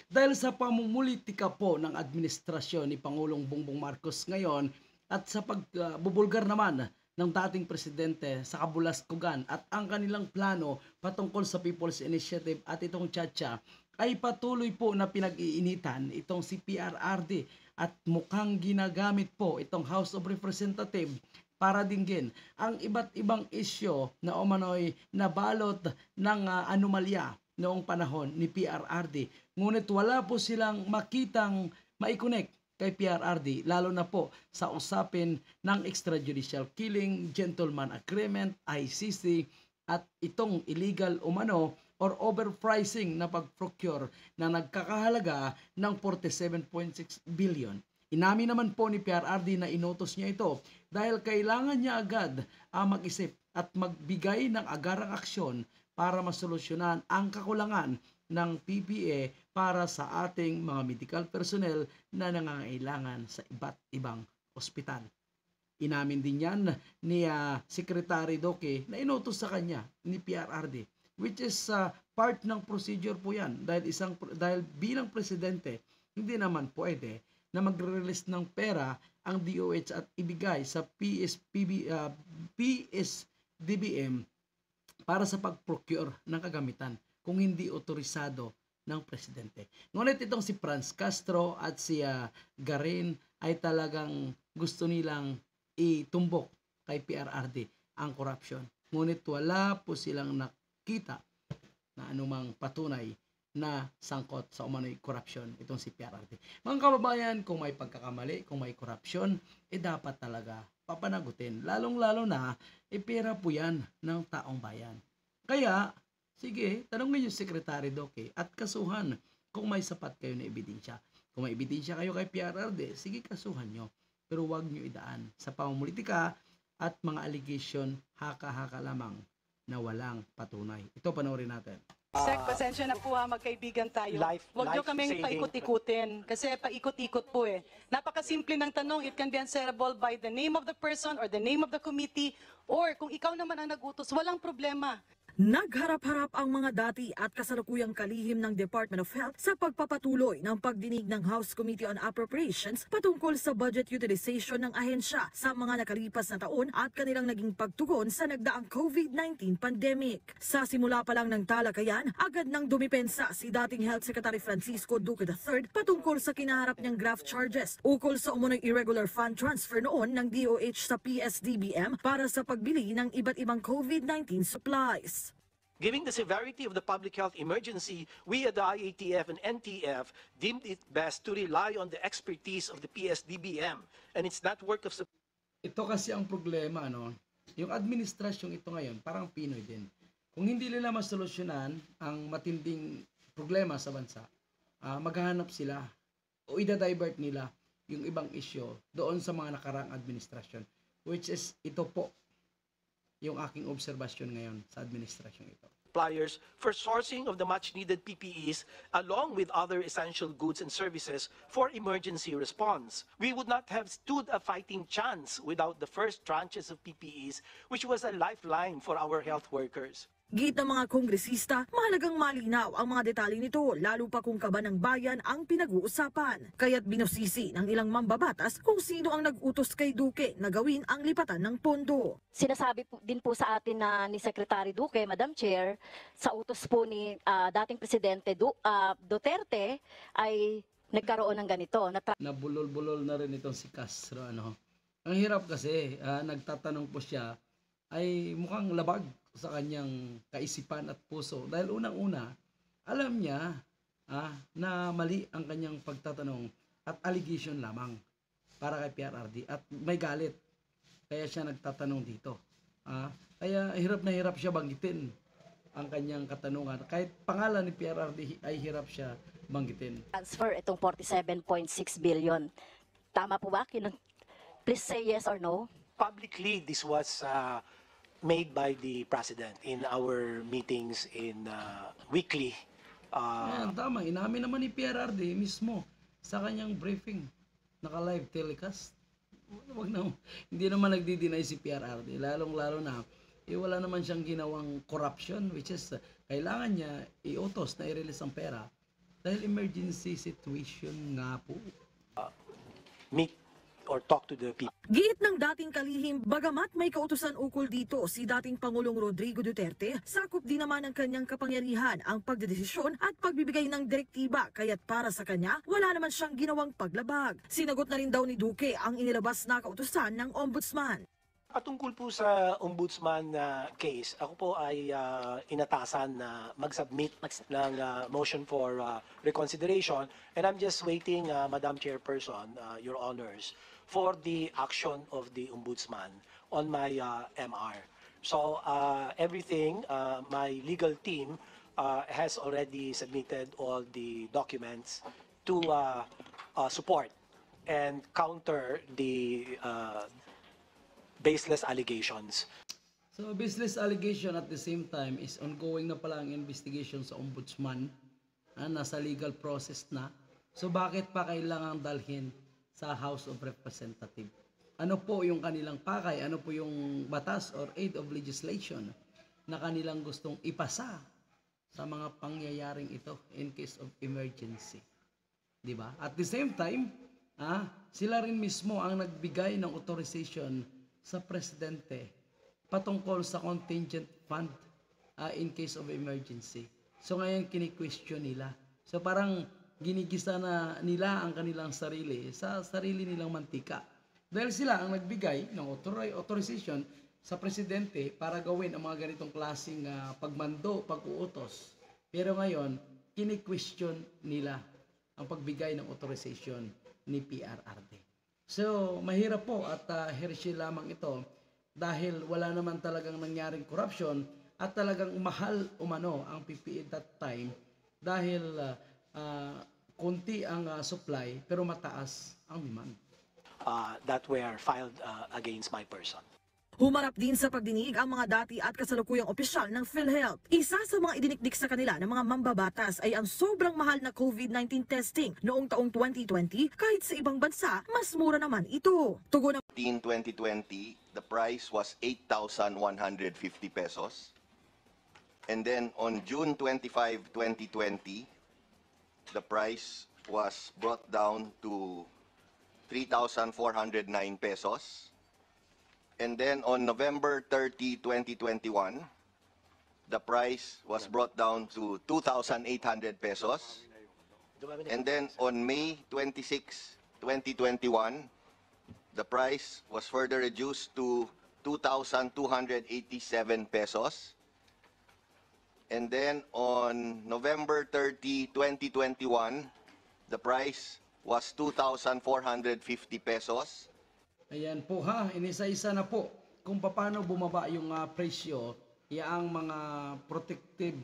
Dahil sa pamumulitika po ng administrasyon ni Pangulong Bongbong Marcos ngayon at sa pagbubulgar naman ng dating presidente sa kabulaskugan at ang kanilang plano patungkol sa People's Initiative at itong Chacha ay patuloy po na pinag-iinitan itong si PRRD at mukhang ginagamit po itong House of Representatives para dinggin ang iba't ibang isyo na umano'y nabalot ng anomalya noong panahon ni PRRD. Ngunit wala po silang makitang maikonek kay PRRD, lalo na po sa usapin ng extrajudicial killing, gentleman agreement, ICC, at itong illegal umano or overpricing na pag-procure na nagkakahalaga ng 47.6 billion. Inamin naman po ni PRRD na inutos niya ito dahil kailangan niya agad mag-isip at magbigay ng agarang aksyon para masolusyonan ang kakulangan ng PPE para sa ating mga medical personnel na nangangailangan sa iba't ibang ospital. Inamin din yan ni Secretary Duque na inutos sa kanya ni PRRD, which is part ng procedure po yan dahil bilang presidente hindi naman pwede na magre-release ng pera ang DOH at ibigay sa PSDBM para sa pag-procure ng kagamitan kung hindi otorisado ng presidente. Ngunit itong si Franz Castro at si Garin ay talagang gusto nilang itumbok kay PRRD ang corruption. Ngunit wala po silang nakita na anumang patunay na sangkot sa umano'y corruption itong si PRRD. Mga kababayan, kung may pagkakamali, kung may corruption, dapat talaga papanagutin. Lalong-lalo na, pera po yan ng taong bayan. Kaya, sige, tanongin niyo Secretary Duque at kasuhan kung may sapat kayo na ebidensya. Kung may ebidensya kayo kay PRRD, sige kasuhan nyo. Pero huwag nyo idaan sa pamumulitika at mga allegation haka-haka lamang na walang patunay. Ito panoorin natin. Sek, pasensya na po magkaibigan tayo. Huwag nyo kaming paikot-ikutin kasi paikot-ikot po eh. Napakasimple ng tanong, it can be answerable by the name of the person or the name of the committee or kung ikaw naman ang nagutos, walang problema. Nagharap-harap ang mga dati at kasalukuyang kalihim ng Department of Health sa pagpapatuloy ng pagdinig ng House Committee on Appropriations patungkol sa budget utilization ng ahensya sa mga nakalipas na taon at kanilang naging pagtugon sa nagdaang COVID-19 pandemic. Sa simula pa lang ng talakayan, agad nang dumipensa si dating Health Secretary Francisco Duque III patungkol sa kinaharap niyang graft charges ukol sa umunoy irregular fund transfer noon ng DOH sa PSDBM para sa pagbili ng iba't ibang COVID-19 supplies. Given the severity of the public health emergency, we at the IATF and NTF deemed it best to rely on the expertise of the PSDBM and its network of... Ito kasi ang problema, no? Yung administrasyong ito ngayon, parang Pinoy din. Kung hindi nila masolusyonan ang matinding problema sa bansa, maghahanap sila o ida-divert nila yung ibang isyo doon sa mga nakaraang administrasyon, which is ito po yung aking obserbasyon ngayon sa administrasyon ito. Suppliers for sourcing of the much-needed PPEs along with other essential goods and services for emergency response. We would not have stood a fighting chance without the first tranches of PPEs, which was a lifeline for our health workers. Git ng mga kongresista, mahalagang malinaw ang mga detalye nito, lalo pa kung kaban ng bayan ang pinag-uusapan. Kaya't binusisi ng ilang mambabatas kung sino ang nag-utos kay Duque na gawin ang lipatan ng pondo. Sinasabi din po sa atin na ni Secretary Duque, Madam Chair, sa utos po ni dating Presidente Duterte ay nagkaroon ng ganito. Nabulol-bulol na rin itong si Castro. Ang hirap kasi, nagtatanong po siya, ay mukhang labag sa kanyang kaisipan at puso. Dahil unang-una, alam niya na mali ang kanyang pagtatanong at allegation lamang para kay PRRD at may galit. Kaya siya nagtatanong dito. Kaya hirap na hirap siya banggitin ang kanyang katanungan. Kahit pangalan ni PRRD ay hirap siya banggitin. Transfer itong 47.6 billion. Tama po ba? Please say yes or no. Publicly, this was made by the President in our meetings in weekly. Ayan, tama. Inamin naman ni PRRD mismo sa kanyang briefing. Naka-live telecast. Hindi naman nagdi-deny si PRRD. Lalong-lalo na, wala naman siyang ginawang corruption, which is, kailangan niya i-utos na i-release ang pera. Dahil emergency situation nga po. Meet or talk to the people. Giit ng dating kalihim, bagamat may kautusan ukol dito si dating Pangulong Rodrigo Duterte, sakop din naman ng kanyang kapangyarihan ang pagdedesisyon at pagbibigay ng direktiba, kaya't para sa kanya, wala naman siyang ginawang paglabag. Sinagot na rin daw ni Duque ang inilabas na kautusan ng ombudsman. At tungkol po sa ombudsman case, ako po ay inatasan na mag-submit ng motion for reconsideration, and I'm just waiting, Madam Chairperson, Your Honors, for the action of the ombudsman on my MR. So everything, my legal team has already submitted all the documents to support and counter the baseless allegations. So, baseless allegation at the same time is ongoing na pala ang investigation sa ombudsman. Nasa legal process na. So, bakit pa kailangang dalhin sa House of Representatives? Ano po yung kanilang pakay? Ano po yung batas or aid of legislation na kanilang gustong ipasa sa mga pangyayaring ito in case of emergency? Diba? At the same time, sila rin mismo ang nagbigay ng authorization sa presidente patungkol sa contingent fund in case of emergency. So ngayon kini-question nila. So parang ginigisa na nila ang kanilang sarili sa sarili nilang mantika. Dahil sila ang nagbigay ng authorization sa presidente para gawin ang mga ganitong klaseng pagmando, pag-uutos. Pero ngayon, kini-question nila ang pagbigay ng authorization ni PRRD. So, mahirap po at heresy lamang ito dahil wala naman talagang nangyaring corruption at talagang mahal umano ang PPE that time dahil konti ang supply pero mataas ang demand. That were filed against my person. Humarap din sa pagdinig ang mga dati at kasalukuyang opisyal ng PhilHealth. Isa sa mga idinikdik sa kanila ng mga mambabatas ay ang sobrang mahal na COVID-19 testing noong taong 2020 kahit sa ibang bansa, mas mura naman ito. Tugon ng 2020, the price was 8,150 pesos. And then on June 25, 2020, the price was brought down to 3,409 pesos. And then on November 30, 2021, the price was brought down to 2,800 pesos. And then on May 26, 2021, the price was further reduced to 2,287 pesos. And then on November 30, 2021, the price was 2,450 pesos. Ayan po inisa-isa na po kung paano bumaba yung presyo, yaang mga protective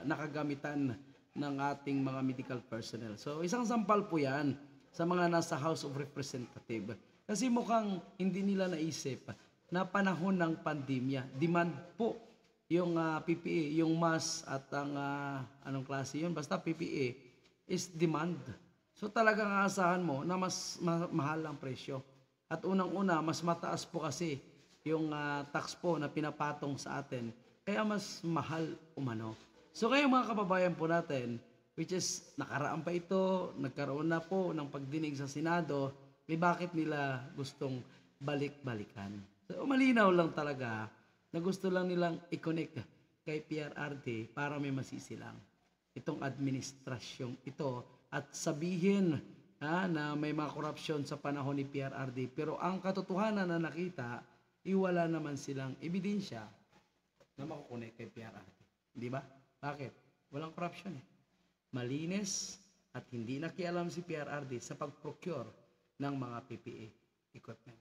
na kagamitan ng ating mga medical personnel. So isang sampal po yan sa mga nasa House of Representatives. Kasi mukhang hindi nila naisip na panahon ng pandemya, demand po yung PPE, yung mask at ang anong klase yun, basta PPE is demand. So talagang aasahan mo na mas mahal ang presyo. At unang-una, mas mataas po kasi yung tax po na pinapatong sa atin. Kaya mas mahal umano. So kayo mga kababayan po natin, which is nakaraan pa ito, nagkaroon na po ng pagdinig sa Senado, bakit nila gustong balik-balikan? So malinaw lang talaga na gusto lang nilang i-connect kay PRRD para may masisilang itong administrasyong ito at sabihin na may mga korupsyon sa panahon ni PRRD. Pero ang katotohanan na nakita, iwala naman silang ebidensya na makukunik kay PRRD. Di ba? Bakit? Walang korupsyon Malinis at hindi nakialam si PRRD sa pag-procure ng mga PPE equipment.